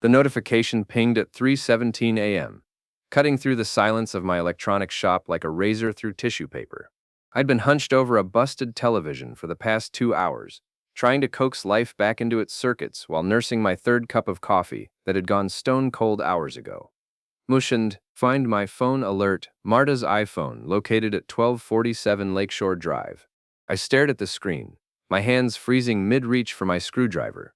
The notification pinged at 3:17 a.m., cutting through the silence of my electronics shop like a razor through tissue paper. I'd been hunched over a busted television for the past 2 hours, trying to coax life back into its circuits while nursing my third cup of coffee that had gone stone cold hours ago. Mushined, find my phone alert, Marta's iPhone, located at 1247 Lakeshore Drive. I stared at the screen, my hands freezing mid-reach for my screwdriver.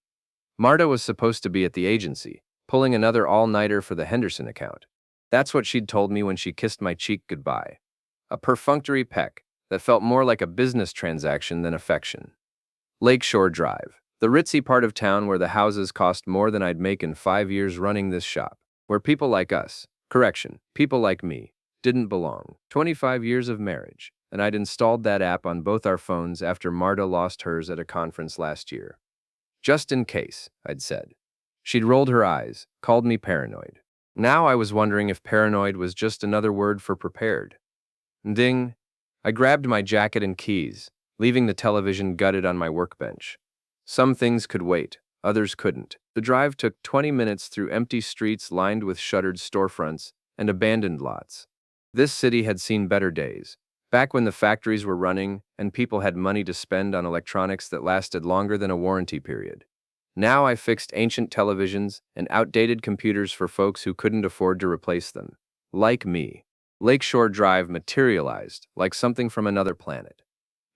Marta was supposed to be at the agency, pulling another all-nighter for the Henderson account. That's what she'd told me when she kissed my cheek goodbye. A perfunctory peck that felt more like a business transaction than affection. Lakeshore Drive, the ritzy part of town where the houses cost more than I'd make in 5 years running this shop, where people like us, people like me, didn't belong. 25 years of marriage, and I'd installed that app on both our phones after Marta lost hers at a conference last year. Just in case, I'd said. She'd rolled her eyes, called me paranoid. Now I was wondering if paranoid was just another word for prepared. Ding. I grabbed my jacket and keys, leaving the television gutted on my workbench. Some things could wait, others couldn't. The drive took 20 minutes through empty streets lined with shuttered storefronts and abandoned lots. This city had seen better days, back when the factories were running and people had money to spend on electronics that lasted longer than a warranty period. Now I fixed ancient televisions and outdated computers for folks who couldn't afford to replace them. Like me. Lakeshore Drive materialized like something from another planet.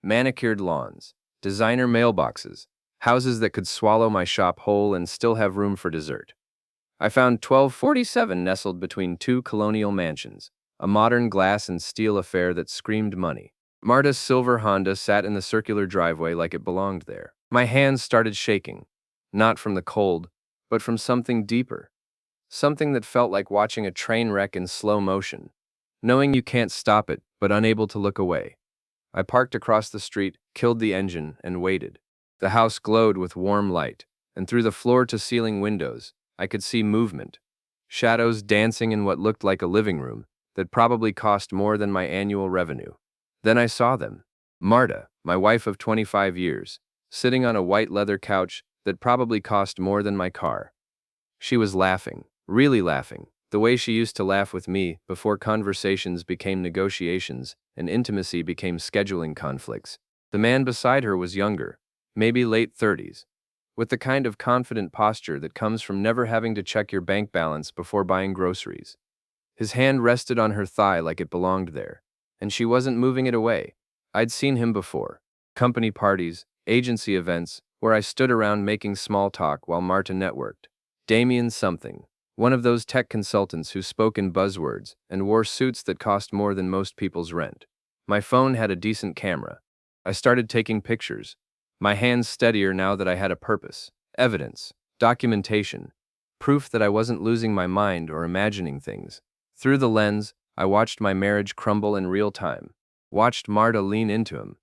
Manicured lawns, designer mailboxes, houses that could swallow my shop whole and still have room for dessert. I found 1247 nestled between two colonial mansions, a modern glass and steel affair that screamed money. Marta's silver Honda sat in the circular driveway like it belonged there. My hands started shaking, not from the cold, but from something deeper. Something that felt like watching a train wreck in slow motion, knowing you can't stop it, but unable to look away. I parked across the street, killed the engine, and waited. The house glowed with warm light, and through the floor-to-ceiling windows, I could see movement. Shadows dancing in what looked like a living room that probably cost more than my annual revenue. Then I saw them. Marta, my wife of 25 years, sitting on a white leather couch that probably cost more than my car. She was laughing, really laughing, the way she used to laugh with me before conversations became negotiations and intimacy became scheduling conflicts. The man beside her was younger, maybe late 30s, with the kind of confident posture that comes from never having to check your bank balance before buying groceries. His hand rested on her thigh like it belonged there, and she wasn't moving it away. I'd seen him before. Company parties, agency events, where I stood around making small talk while Marta networked. Damien something, one of those tech consultants who spoke in buzzwords and wore suits that cost more than most people's rent. My phone had a decent camera. I started taking pictures, my hands steadier now that I had a purpose, evidence, documentation, proof that I wasn't losing my mind or imagining things. Through the lens, I watched my marriage crumble in real time, watched Marta lean into him,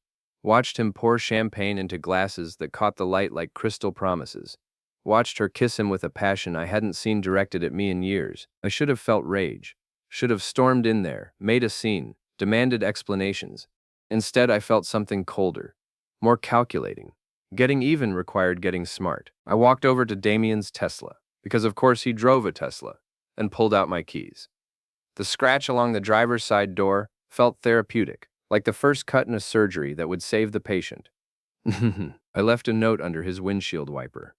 watched him pour champagne into glasses that caught the light like crystal promises, watched her kiss him with a passion I hadn't seen directed at me in years. I should have felt rage, should have stormed in there, made a scene, demanded explanations. Instead, I felt something colder, more calculating. Getting even required getting smart. I walked over to Damien's Tesla, because of course he drove a Tesla, and pulled out my keys. The scratch along the driver's side door felt therapeutic, like the first cut in a surgery that would save the patient. I left a note under his windshield wiper.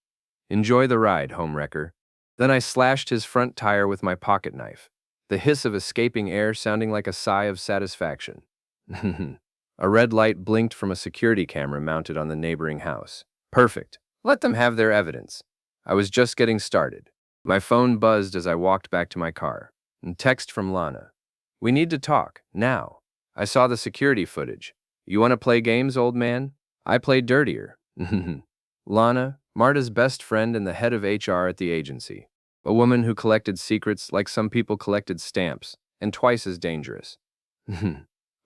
Enjoy the ride, homewrecker. Then I slashed his front tire with my pocket knife, the hiss of escaping air sounding like a sigh of satisfaction. A red light blinked from a security camera mounted on the neighboring house. Perfect. Let them have their evidence. I was just getting started. My phone buzzed as I walked back to my car. And text from Lana. We need to talk, now. I saw the security footage. You want to play games, old man? I play dirtier. Lana, Marta's best friend and the head of HR at the agency. A woman who collected secrets like some people collected stamps, and twice as dangerous.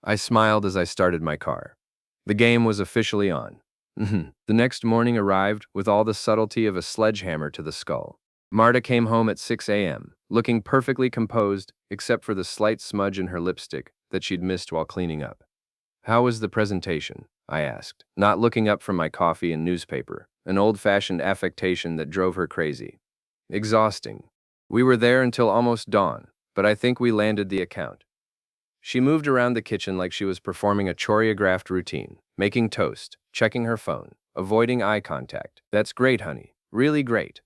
I smiled as I started my car. The game was officially on. The next morning arrived with all the subtlety of a sledgehammer to the skull. Marta came home at 6 a.m., looking perfectly composed except for the slight smudge in her lipstick that she'd missed while cleaning up. How was the presentation? I asked, not looking up from my coffee and newspaper, an old-fashioned affectation that drove her crazy. Exhausting. We were there until almost dawn, but I think we landed the account. She moved around the kitchen like she was performing a choreographed routine, making toast, checking her phone, avoiding eye contact. That's great, honey. Really great.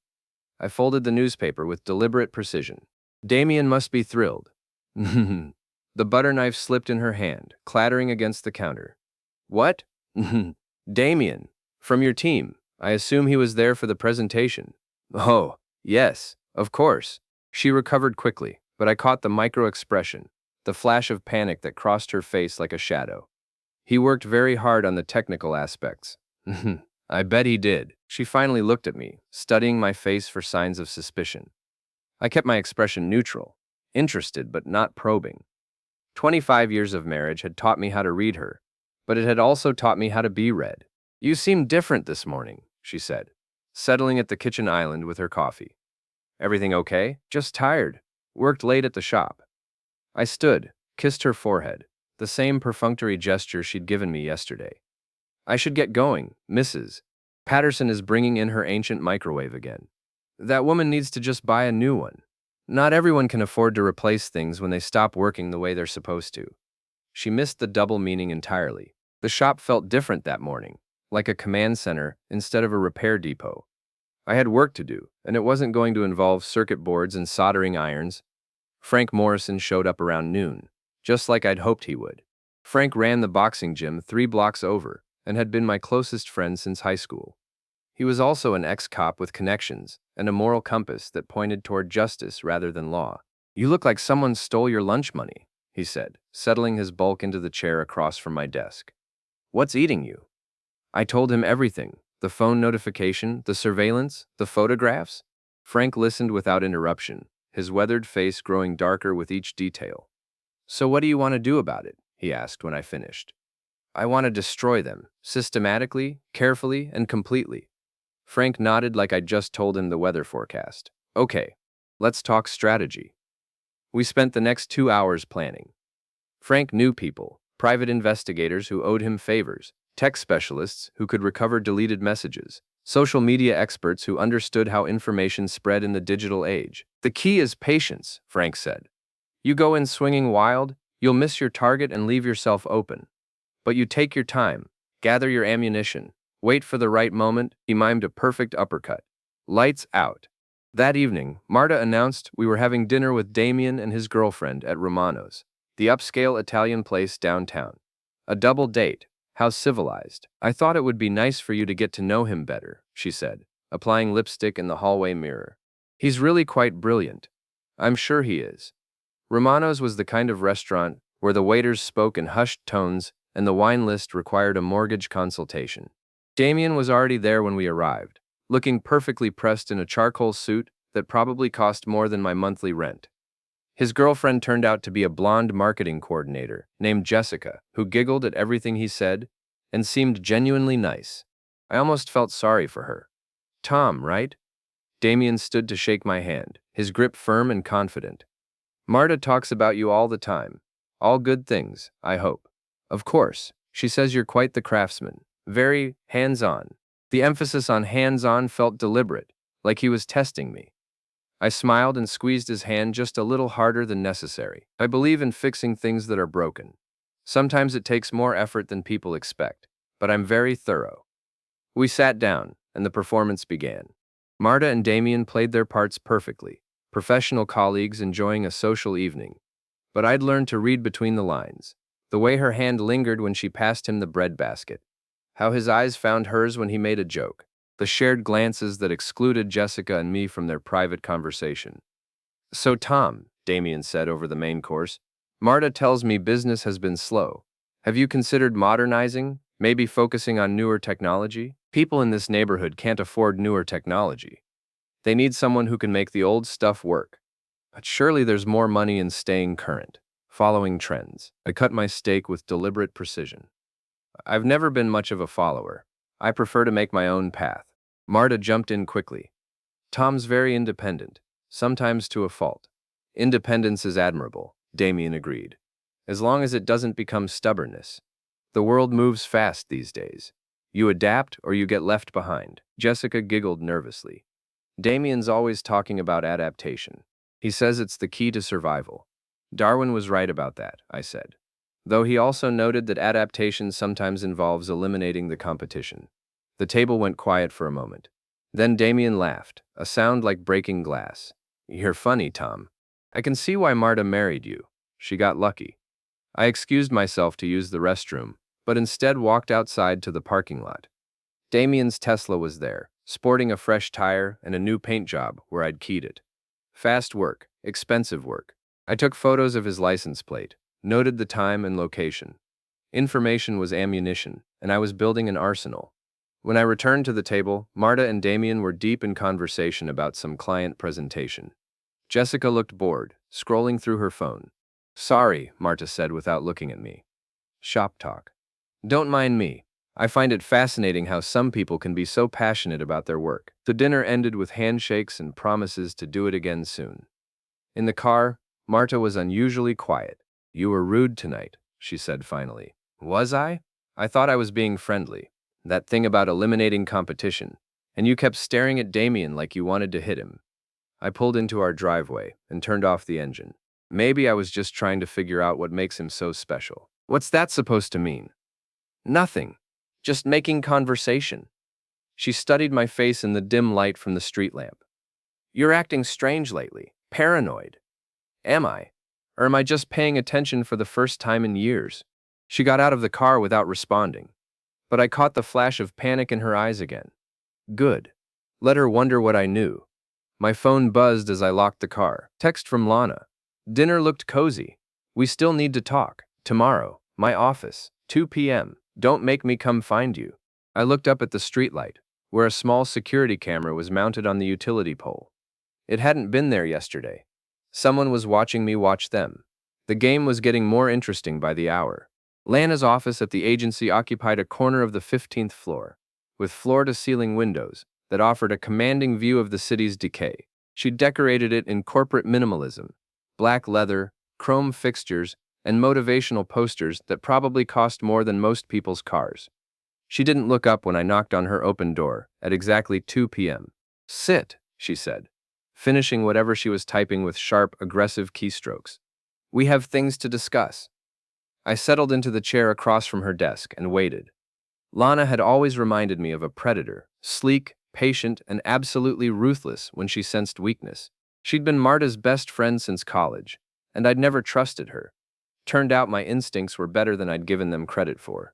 I folded the newspaper with deliberate precision. Damien must be thrilled. The butter knife slipped in her hand, clattering against the counter. What? Damien. From your team. I assume he was there for the presentation. Oh, yes, of course. She recovered quickly, but I caught the micro-expression, the flash of panic that crossed her face like a shadow. He worked very hard on the technical aspects. I bet he did. She finally looked at me, studying my face for signs of suspicion. I kept my expression neutral, interested but not probing. 25 years of marriage had taught me how to read her, but it had also taught me how to be read. You seem different this morning, she said, settling at the kitchen island with her coffee. Everything okay? Just tired. Worked late at the shop. I stood, kissed her forehead, the same perfunctory gesture she'd given me yesterday. I should get going, Mrs. Patterson is bringing in her ancient microwave again. That woman needs to just buy a new one. Not everyone can afford to replace things when they stop working the way they're supposed to. She missed the double meaning entirely. The shop felt different that morning, like a command center instead of a repair depot. I had work to do, and it wasn't going to involve circuit boards and soldering irons. Frank Morrison showed up around noon, just like I'd hoped he would. Frank ran the boxing gym 3 blocks over and had been my closest friend since high school. He was also an ex-cop with connections and a moral compass that pointed toward justice rather than law. You look like someone stole your lunch money, he said, settling his bulk into the chair across from my desk. What's eating you? I told him everything, the phone notification, the surveillance, the photographs. Frank listened without interruption, his weathered face growing darker with each detail. So what do you want to do about it? He asked when I finished. I want to destroy them, systematically, carefully, and completely. Frank nodded like I'd just told him the weather forecast. Okay, let's talk strategy. We spent the next 2 hours planning. Frank knew people, private investigators who owed him favors, tech specialists who could recover deleted messages, social media experts who understood how information spread in the digital age. The key is patience, Frank said. You go in swinging wild, you'll miss your target and leave yourself open. But you take your time, gather your ammunition, wait for the right moment. He mimed a perfect uppercut. Lights out. That evening, Marta announced we were having dinner with Damien and his girlfriend at Romano's, the upscale Italian place downtown. A double date. How civilized. I thought it would be nice for you to get to know him better, she said, applying lipstick in the hallway mirror. He's really quite brilliant. I'm sure he is. Romano's was the kind of restaurant where the waiters spoke in hushed tones and the wine list required a mortgage consultation. Damien was already there when we arrived, looking perfectly pressed in a charcoal suit that probably cost more than my monthly rent. His girlfriend turned out to be a blonde marketing coordinator named Jessica, who giggled at everything he said and seemed genuinely nice. I almost felt sorry for her. Tom, right? Damien stood to shake my hand, his grip firm and confident. Marta talks about you all the time. All good things, I hope. Of course, she says you're quite the craftsman, very hands-on. The emphasis on hands-on felt deliberate, like he was testing me. I smiled and squeezed his hand just a little harder than necessary. I believe in fixing things that are broken. Sometimes it takes more effort than people expect, but I'm very thorough. We sat down, and the performance began. Marta and Damien played their parts perfectly, professional colleagues enjoying a social evening. But I'd learned to read between the lines. The way her hand lingered when she passed him the bread basket. How his eyes found hers when he made a joke. The shared glances that excluded Jessica and me from their private conversation. So Tom, Damien said over the main course, Marta tells me business has been slow. Have you considered modernizing, maybe focusing on newer technology? People in this neighborhood can't afford newer technology. They need someone who can make the old stuff work. But surely there's more money in staying current, following trends. I cut my steak with deliberate precision. I've never been much of a follower. I prefer to make my own path. Marta jumped in quickly. Tom's very independent, sometimes to a fault. Independence is admirable, Damien agreed. As long as it doesn't become stubbornness. The world moves fast these days. You adapt or you get left behind. Jessica giggled nervously. Damien's always talking about adaptation. He says it's the key to survival. Darwin was right about that, I said. Though he also noted that adaptation sometimes involves eliminating the competition. The table went quiet for a moment. Then Damien laughed, a sound like breaking glass. You're funny, Tom. I can see why Marta married you. She got lucky. I excused myself to use the restroom, but instead walked outside to the parking lot. Damien's Tesla was there, sporting a fresh tire and a new paint job where I'd keyed it. Fast work, expensive work. I took photos of his license plate, noted the time and location. Information was ammunition, and I was building an arsenal. When I returned to the table, Marta and Damien were deep in conversation about some client presentation. Jessica looked bored, scrolling through her phone. Sorry, Marta said without looking at me. Shop talk. Don't mind me. I find it fascinating how some people can be so passionate about their work. The dinner ended with handshakes and promises to do it again soon. In the car, Marta was unusually quiet. You were rude tonight, she said finally. Was I? I thought I was being friendly. That thing about eliminating competition. And you kept staring at Damien like you wanted to hit him. I pulled into our driveway and turned off the engine. Maybe I was just trying to figure out what makes him so special. What's that supposed to mean? Nothing. Just making conversation. She studied my face in the dim light from the street lamp. You're acting strange lately. Paranoid. Am I? Or am I just paying attention for the first time in years? She got out of the car without responding. But I caught the flash of panic in her eyes again. Good. Let her wonder what I knew. My phone buzzed as I locked the car. Text from Lana. Dinner looked cozy. We still need to talk. Tomorrow. My office. 2 p.m. Don't make me come find you. I looked up at the streetlight, where a small security camera was mounted on the utility pole. It hadn't been there yesterday. Someone was watching me watch them. The game was getting more interesting by the hour. Lana's office at the agency occupied a corner of the 15th floor, with floor-to-ceiling windows that offered a commanding view of the city's decay. She decorated it in corporate minimalism, black leather, chrome fixtures, and motivational posters that probably cost more than most people's cars. She didn't look up when I knocked on her open door at exactly 2 p.m. Sit, she said, finishing whatever she was typing with sharp, aggressive keystrokes. We have things to discuss. I settled into the chair across from her desk and waited. Lana had always reminded me of a predator, sleek, patient, and absolutely ruthless when she sensed weakness. She'd been Marta's best friend since college, and I'd never trusted her. Turned out my instincts were better than I'd given them credit for.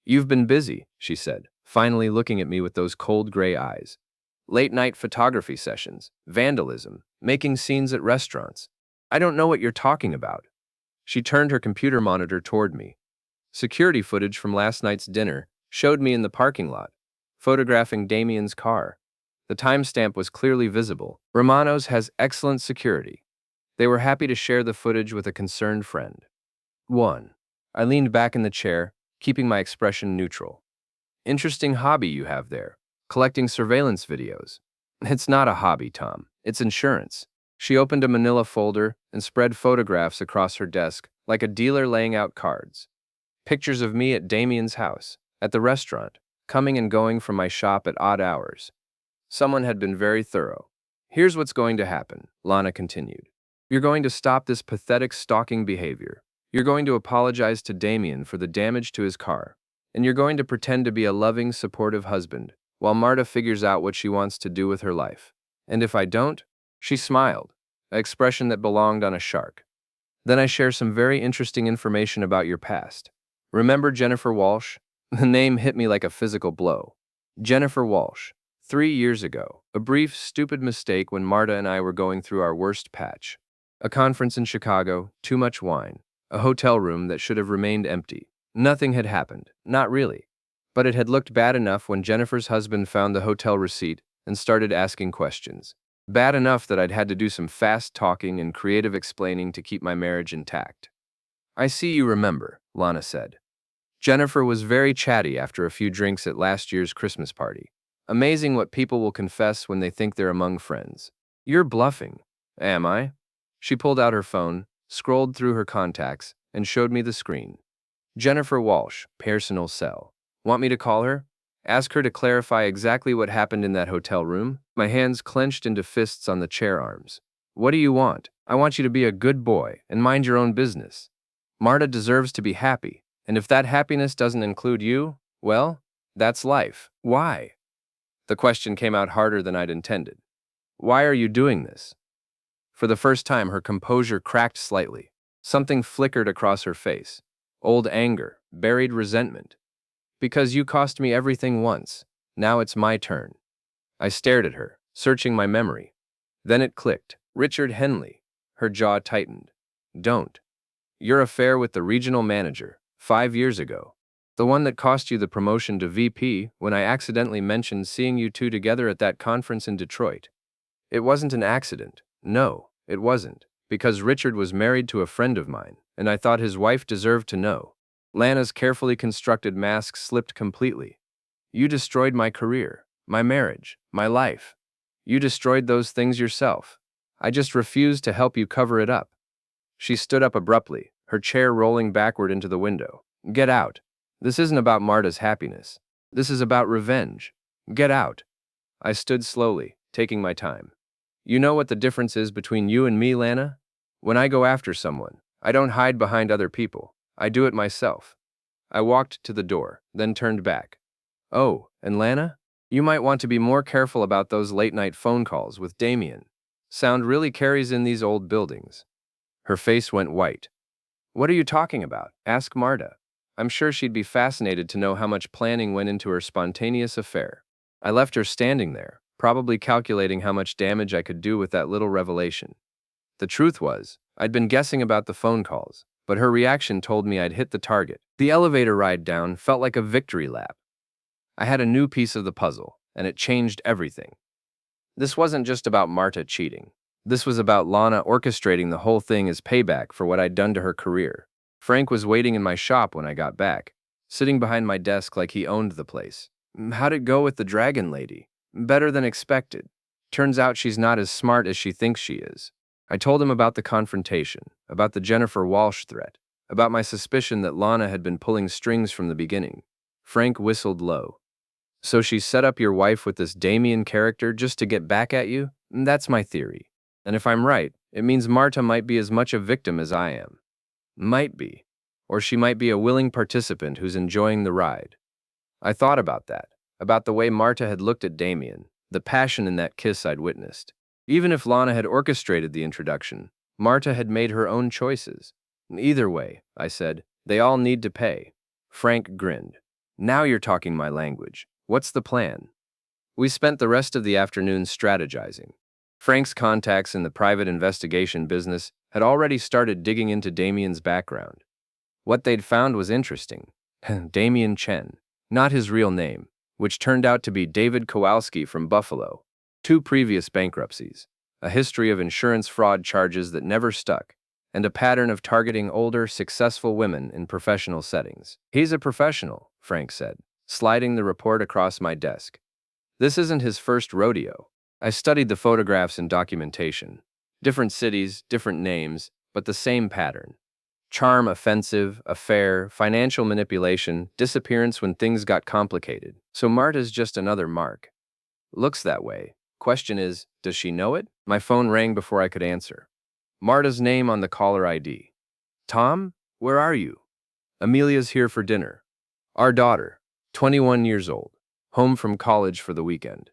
You've been busy, she said, finally looking at me with those cold gray eyes. Late-night photography sessions, vandalism, making scenes at restaurants. I don't know what you're talking about. She turned her computer monitor toward me. Security footage from last night's dinner showed me in the parking lot, photographing Damien's car. The timestamp was clearly visible. Romano's has excellent security. They were happy to share the footage with a concerned friend. 1. I leaned back in the chair, keeping my expression neutral. Interesting hobby you have there, collecting surveillance videos. It's not a hobby, Tom. It's insurance. She opened a manila folder and spread photographs across her desk like a dealer laying out cards. Pictures of me at Damien's house, at the restaurant, coming and going from my shop at odd hours. Someone had been very thorough. Here's what's going to happen, Lana continued. You're going to stop this pathetic stalking behavior. You're going to apologize to Damien for the damage to his car. And you're going to pretend to be a loving, supportive husband, while Marta figures out what she wants to do with her life. And if I don't, she smiled, an expression that belonged on a shark. Then I share some very interesting information about your past. Remember Jennifer Walsh? The name hit me like a physical blow. Jennifer Walsh. 3 years ago, a brief, stupid mistake when Marta and I were going through our worst patch. A conference in Chicago, too much wine. A hotel room that should have remained empty. Nothing had happened, not really. But it had looked bad enough when Jennifer's husband found the hotel receipt and started asking questions. Bad enough that I'd had to do some fast talking and creative explaining to keep my marriage intact. I see you remember, Lana said. Jennifer was very chatty after a few drinks at last year's Christmas party. Amazing what people will confess when they think they're among friends. You're bluffing. Am I? She pulled out her phone, scrolled through her contacts, and showed me the screen. Jennifer Walsh, personal cell. Want me to call her? Ask her to clarify exactly what happened in that hotel room. My hands clenched into fists on the chair arms. What do you want? I want you to be a good boy and mind your own business. Marta deserves to be happy, and if that happiness doesn't include you, well, that's life. Why? The question came out harder than I'd intended. Why are you doing this? For the first time, her composure cracked slightly. Something flickered across her face. Old anger, buried resentment. Because you cost me everything once. Now it's my turn. I stared at her, searching my memory. Then it clicked. Richard Henley. Her jaw tightened. Don't. Your affair with the regional manager, 5 years ago. The one that cost you the promotion to VP when I accidentally mentioned seeing you two together at that conference in Detroit. It wasn't an accident. No, it wasn't. Because Richard was married to a friend of mine, and I thought his wife deserved to know. Lana's carefully constructed mask slipped completely. You destroyed my career, my marriage, my life. You destroyed those things yourself. I just refused to help you cover it up. She stood up abruptly, her chair rolling backward into the window. Get out. This isn't about Marta's happiness. This is about revenge. Get out. I stood slowly, taking my time. You know what the difference is between you and me, Lana? When I go after someone, I don't hide behind other people. I do it myself. I walked to the door, then turned back. Oh, and Lana? You might want to be more careful about those late-night phone calls with Damien. Sound really carries in these old buildings. Her face went white. What are you talking about? Ask Marta. I'm sure she'd be fascinated to know how much planning went into her spontaneous affair. I left her standing there, probably calculating how much damage I could do with that little revelation. The truth was, I'd been guessing about the phone calls, but her reaction told me I'd hit the target. The elevator ride down felt like a victory lap. I had a new piece of the puzzle, and it changed everything. This wasn't just about Marta cheating. This was about Lana orchestrating the whole thing as payback for what I'd done to her career. Frank was waiting in my shop when I got back, sitting behind my desk like he owned the place. How'd it go with the dragon lady? Better than expected. Turns out she's not as smart as she thinks she is. I told him about the confrontation, about the Jennifer Walsh threat, about my suspicion that Lana had been pulling strings from the beginning. Frank whistled low. So she set up your wife with this Damien character just to get back at you? That's my theory. And if I'm right, it means Marta might be as much a victim as I am. Might be. Or she might be a willing participant who's enjoying the ride. I thought about that, about the way Marta had looked at Damien, the passion in that kiss I'd witnessed. Even if Lana had orchestrated the introduction, Marta had made her own choices. Either way, I said, they all need to pay. Frank grinned. Now you're talking my language. What's the plan? We spent the rest of the afternoon strategizing. Frank's contacts in the private investigation business had already started digging into Damien's background. What they'd found was interesting. Damien Chen, not his real name, which turned out to be David Kowalski from Buffalo. 2 previous bankruptcies, a history of insurance fraud charges that never stuck, and a pattern of targeting older, successful women in professional settings. He's a professional, Frank said, sliding the report across my desk. This isn't his first rodeo. I studied the photographs and documentation. Different cities, different names, but the same pattern. Charm offensive, affair, financial manipulation, disappearance when things got complicated. So Marta's just another mark. Looks that way. Question is, does she know it? My phone rang before I could answer. Marta's name on the caller ID. Tom, where are you? Amelia's here for dinner. Our daughter, 21 years old, home from college for the weekend.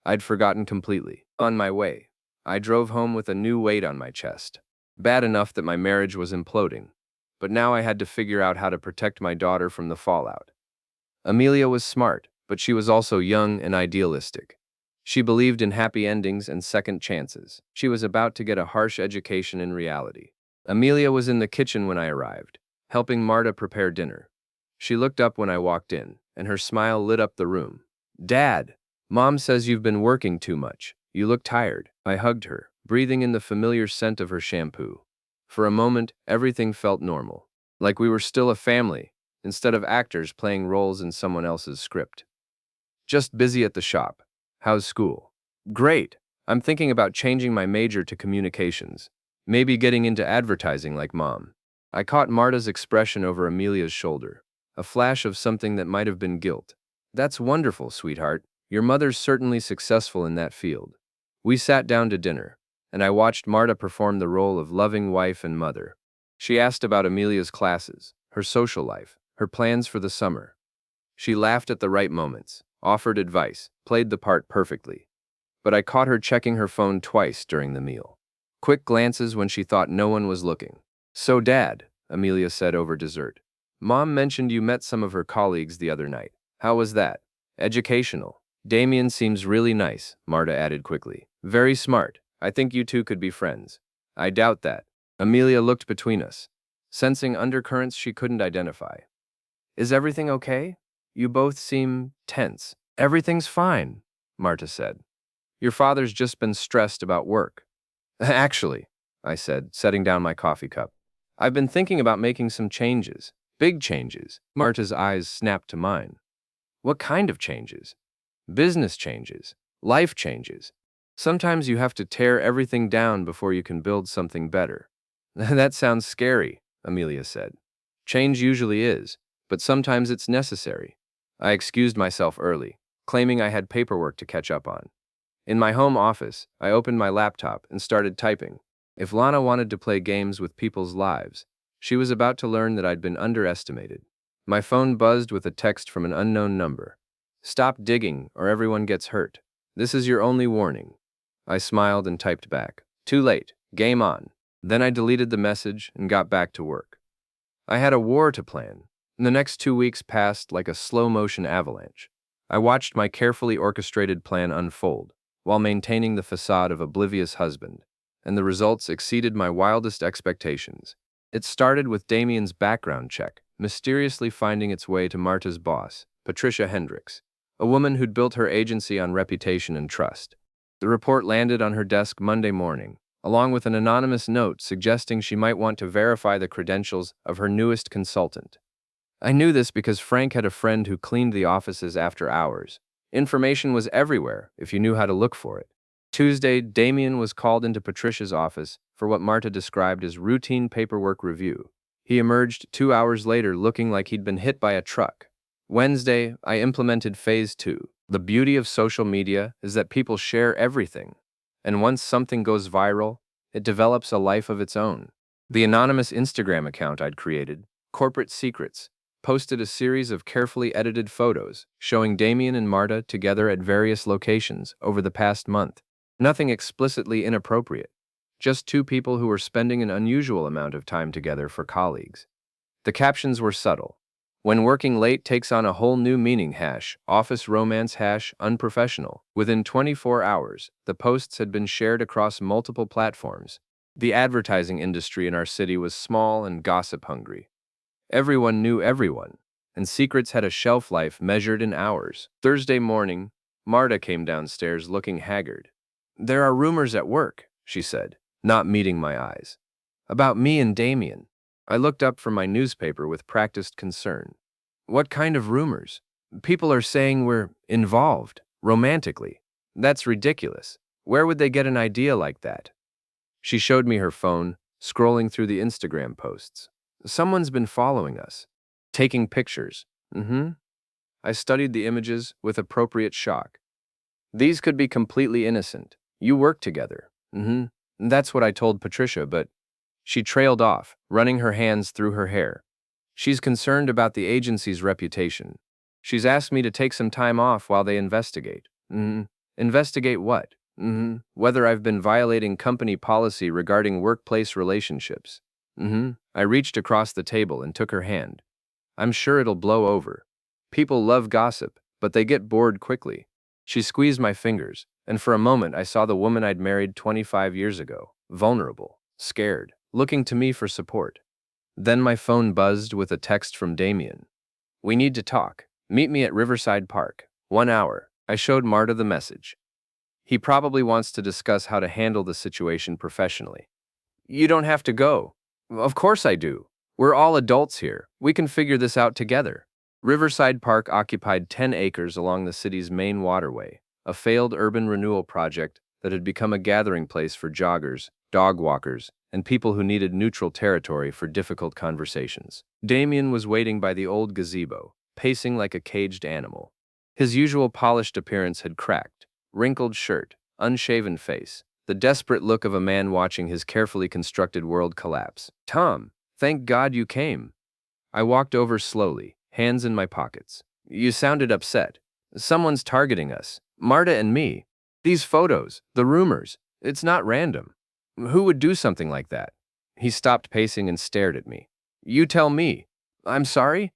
I'd forgotten completely. On my way, I drove home with a new weight on my chest. Bad enough that my marriage was imploding, but now I had to figure out how to protect my daughter from the fallout. Amelia was smart, but she was also young and idealistic. She believed in happy endings and second chances. She was about to get a harsh education in reality. Amelia was in the kitchen when I arrived, helping Marta prepare dinner. She looked up when I walked in, and her smile lit up the room. Dad, Mom says you've been working too much. You look tired. I hugged her, breathing in the familiar scent of her shampoo. For a moment, everything felt normal, like we were still a family, instead of actors playing roles in someone else's script. Just busy at the shop. How's school? Great. I'm thinking about changing my major to communications, maybe getting into advertising like Mom. I caught Marta's expression over Amelia's shoulder, a flash of something that might have been guilt. That's wonderful, sweetheart. Your mother's certainly successful in that field. We sat down to dinner, and I watched Marta perform the role of loving wife and mother. She asked about Amelia's classes, her social life, her plans for the summer. She laughed at the right moments, offered advice, played the part perfectly. But I caught her checking her phone twice during the meal. Quick glances when she thought no one was looking. So, Dad, Amelia said over dessert. Mom mentioned you met some of her colleagues the other night. How was that? Educational. Damien seems really nice, Marta added quickly. Very smart. I think you two could be friends. I doubt that. Amelia looked between us, sensing undercurrents she couldn't identify. Is everything okay? You both seem tense. Everything's fine, Marta said. Your father's just been stressed about work. Actually, I said, setting down my coffee cup. I've been thinking about making some changes. Big changes. Marta's eyes snapped to mine. What kind of changes? Business changes. Life changes. Sometimes you have to tear everything down before you can build something better. That sounds scary, Amelia said. Change usually is, but sometimes it's necessary. I excused myself early, claiming I had paperwork to catch up on. In my home office, I opened my laptop and started typing. If Lana wanted to play games with people's lives, she was about to learn that I'd been underestimated. My phone buzzed with a text from an unknown number. Stop digging or everyone gets hurt. This is your only warning. I smiled and typed back. Too late. Game on. Then I deleted the message and got back to work. I had a war to plan, and the next 2 weeks passed like a slow-motion avalanche. I watched my carefully orchestrated plan unfold, while maintaining the facade of oblivious husband, and the results exceeded my wildest expectations. It started with Damien's background check, mysteriously finding its way to Marta's boss, Patricia Hendricks, a woman who'd built her agency on reputation and trust. The report landed on her desk Monday morning, along with an anonymous note suggesting she might want to verify the credentials of her newest consultant. I knew this because Frank had a friend who cleaned the offices after hours. Information was everywhere if you knew how to look for it. Tuesday, Damien was called into Patricia's office for what Marta described as routine paperwork review. He emerged 2 hours later looking like he'd been hit by a truck. Wednesday, I implemented phase 2. The beauty of social media is that people share everything. And once something goes viral, it develops a life of its own. The anonymous Instagram account I'd created, Corporate Secrets, posted a series of carefully edited photos showing Damien and Marta together at various locations over the past month. Nothing explicitly inappropriate, just two people who were spending an unusual amount of time together for colleagues. The captions were subtle. When working late takes on a whole new meaning # office romance # unprofessional. Within 24 hours, the posts had been shared across multiple platforms. The advertising industry in our city was small and gossip-hungry. Everyone knew everyone, and secrets had a shelf life measured in hours. Thursday morning, Marta came downstairs looking haggard. There are rumors at work, she said, not meeting my eyes. About me and Damien. I looked up from my newspaper with practiced concern. What kind of rumors? People are saying we're involved, romantically. That's ridiculous. Where would they get an idea like that? She showed me her phone, scrolling through the Instagram posts. Someone's been following us. Taking pictures. I studied the images with appropriate shock. These could be completely innocent. You work together. That's what I told Patricia, but she trailed off, running her hands through her hair. She's concerned about the agency's reputation. She's asked me to take some time off while they investigate. Investigate what? Whether I've been violating company policy regarding workplace relationships. I reached across the table and took her hand. I'm sure it'll blow over. People love gossip, but they get bored quickly. She squeezed my fingers, and for a moment I saw the woman I'd married 25 years ago, vulnerable, scared, looking to me for support. Then my phone buzzed with a text from Damien. We need to talk. Meet me at Riverside Park. 1 hour. I showed Marta the message. He probably wants to discuss how to handle the situation professionally. You don't have to go. Of course I do. We're all adults here. We can figure this out together. Riverside Park occupied 10 acres along the city's main waterway, a failed urban renewal project that had become a gathering place for joggers, dog walkers, and people who needed neutral territory for difficult conversations. Damien was waiting by the old gazebo, pacing like a caged animal. His usual polished appearance had cracked, wrinkled shirt, unshaven face, the desperate look of a man watching his carefully constructed world collapse. "Tom, thank God you came." I walked over slowly, hands in my pockets. "You sounded upset. Someone's targeting us. Marta and me. These photos, the rumors, it's not random. Who would do something like that?" He stopped pacing and stared at me. "You tell me." "I'm sorry?"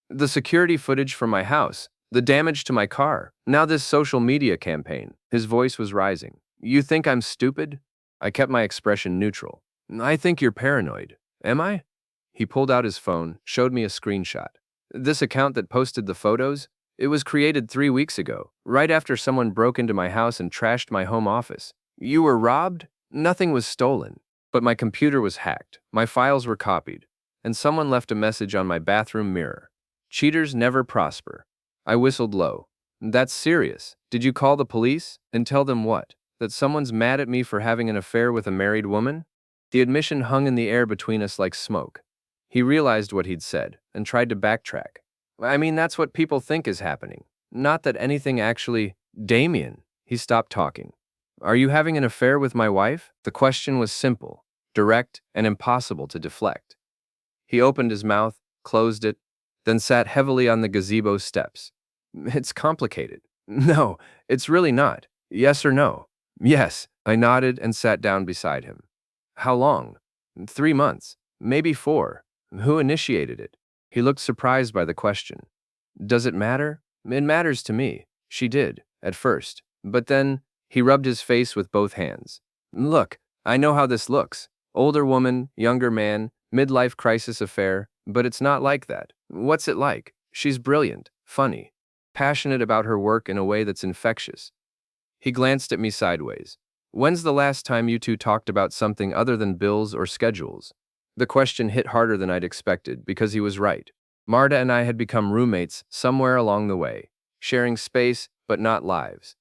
"The security footage from my house, the damage to my car, now this social media campaign." His voice was rising. "You think I'm stupid?" I kept my expression neutral. "I think you're paranoid. Am I?" He pulled out his phone, showed me a screenshot. "This account that posted the photos? It was created 3 weeks ago, right after someone broke into my house and trashed my home office. You were robbed? Nothing was stolen. But my computer was hacked, my files were copied, and someone left a message on my bathroom mirror. Cheaters never prosper." I whistled low. "That's serious. Did you call the police? And tell them what? That someone's mad at me for having an affair with a married woman?" The admission hung in the air between us like smoke. He realized what he'd said, and tried to backtrack. "I mean, that's what people think is happening. Not that anything actually—" "Damien." He stopped talking. "Are you having an affair with my wife?" The question was simple, direct, and impossible to deflect. He opened his mouth, closed it, then sat heavily on the gazebo steps. "It's complicated." "No, it's really not. Yes or no?" "Yes." I nodded and sat down beside him. "How long?" 3 months. Maybe 4. "Who initiated it?" He looked surprised by the question. "Does it matter?" "It matters to me. She did, at first. But then—" He rubbed his face with both hands. "Look, I know how this looks. Older woman, younger man, midlife crisis affair, but it's not like that. What's it like? She's brilliant, funny, passionate about her work in a way that's infectious." He glanced at me sideways. "When's the last time you two talked about something other than bills or schedules?" The question hit harder than I'd expected, because he was right. Marta and I had become roommates somewhere along the way, sharing space but not lives.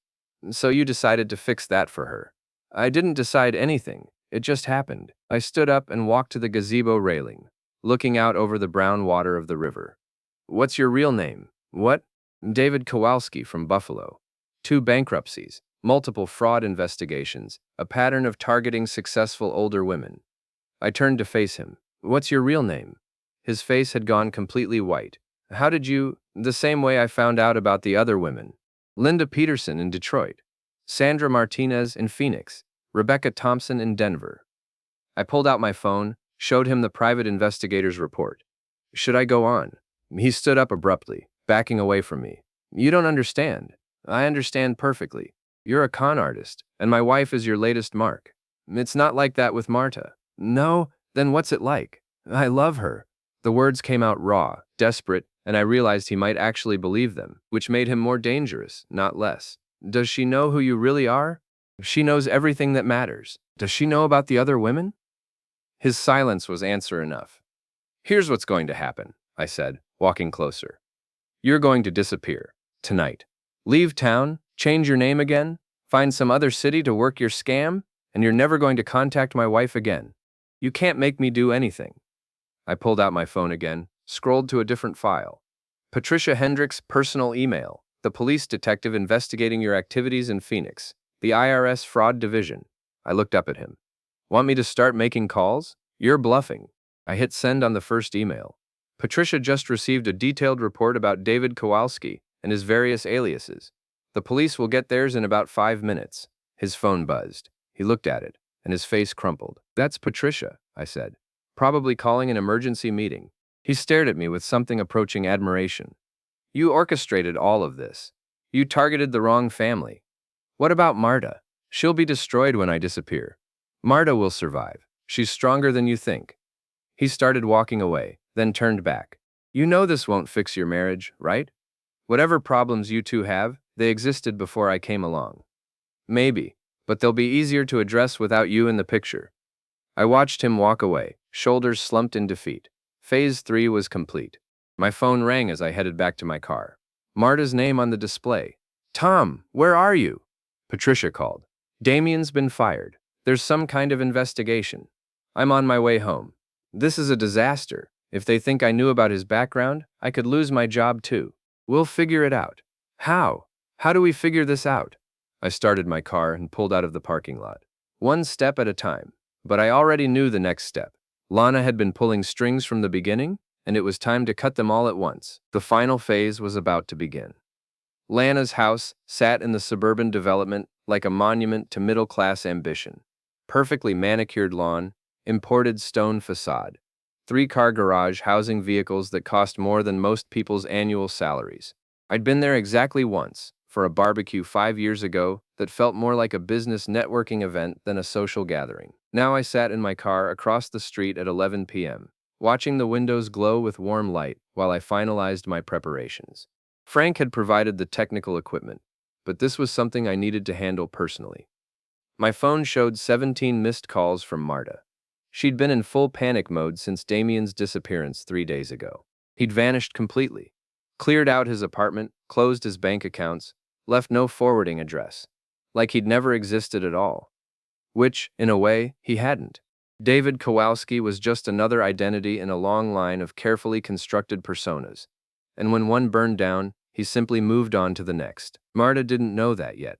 "So you decided to fix that for her." "I didn't decide anything. It just happened." I stood up and walked to the gazebo railing, looking out over the brown water of the river. "What's your real name?" "What?" "David Kowalski from Buffalo. 2 bankruptcies, multiple fraud investigations, a pattern of targeting successful older women." I turned to face him. "What's your real name?" His face had gone completely white. "How did you—" "The same way I found out about the other women. Linda Peterson in Detroit, Sandra Martinez in Phoenix, Rebecca Thompson in Denver." I pulled out my phone, showed him the private investigator's report. "Should I go on?" He stood up abruptly, backing away from me. "You don't understand." "I understand perfectly. You're a con artist, and my wife is your latest mark." "It's not like that with Marta." "No? Then what's it like?" "I love her." The words came out raw, desperate, and I realized he might actually believe them, which made him more dangerous, not less. "Does she know who you really are?" "She knows everything that matters." "Does she know about the other women?" His silence was answer enough. "Here's what's going to happen," I said, walking closer. "You're going to disappear. Tonight. Leave town, change your name again, find some other city to work your scam, and you're never going to contact my wife again. You can't make me do anything." I pulled out my phone again, scrolled to a different file. "Patricia Hendricks' personal email. The police detective investigating your activities in Phoenix. The IRS Fraud Division." I looked up at him. "Want me to start making calls? You're bluffing." I hit send on the first email. "Patricia just received a detailed report about David Kowalski and his various aliases. The police will get theirs in about 5 minutes." His phone buzzed. He looked at it, and his face crumpled. "That's Patricia," I said. "Probably calling an emergency meeting." He stared at me with something approaching admiration. "You orchestrated all of this. You targeted the wrong family. What about Marta? She'll be destroyed when I disappear." "Marta will survive. She's stronger than you think." He started walking away, then turned back. "You know this won't fix your marriage, right? Whatever problems you two have, they existed before I came along." "Maybe, but they'll be easier to address without you in the picture." I watched him walk away, shoulders slumped in defeat. Phase 3 was complete. My phone rang as I headed back to my car. Marta's name on the display. "Tom, where are you?" Patricia called. "Damien's been fired. There's some kind of investigation. I'm on my way home." "This is a disaster. If they think I knew about his background, I could lose my job too." "We'll figure it out." How? How do we figure this out? I started my car and pulled out of the parking lot. One step at a time. But I already knew the next step. Lana had been pulling strings from the beginning, and it was time to cut them all at once. The final phase was about to begin. Lana's house sat in the suburban development like a monument to middle-class ambition. Perfectly manicured lawn, imported stone facade, three-car garage housing vehicles that cost more than most people's annual salaries. I'd been there exactly once, for a barbecue 5 years ago that felt more like a business networking event than a social gathering. Now I sat in my car across the street at 11 p.m., watching the windows glow with warm light while I finalized my preparations. Frank had provided the technical equipment, but this was something I needed to handle personally. My phone showed 17 missed calls from Marta. She'd been in full panic mode since Damien's disappearance 3 days ago. He'd vanished completely, cleared out his apartment, closed his bank accounts, left no forwarding address, like he'd never existed at all. Which, in a way, he hadn't. David Kowalski was just another identity in a long line of carefully constructed personas, and when one burned down, he simply moved on to the next. Marta didn't know that yet.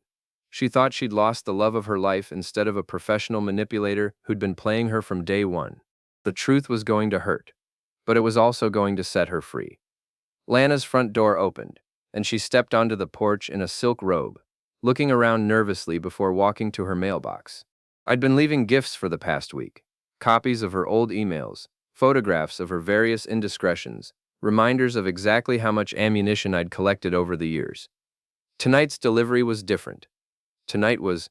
She thought she'd lost the love of her life instead of a professional manipulator who'd been playing her from day one. The truth was going to hurt, but it was also going to set her free. Lana's front door opened, and she stepped onto the porch in a silk robe, looking around nervously before walking to her mailbox. I'd been leaving gifts for the past week, copies of her old emails, photographs of her various indiscretions, reminders of exactly how much ammunition I'd collected over the years. Tonight's delivery was different. Tonight was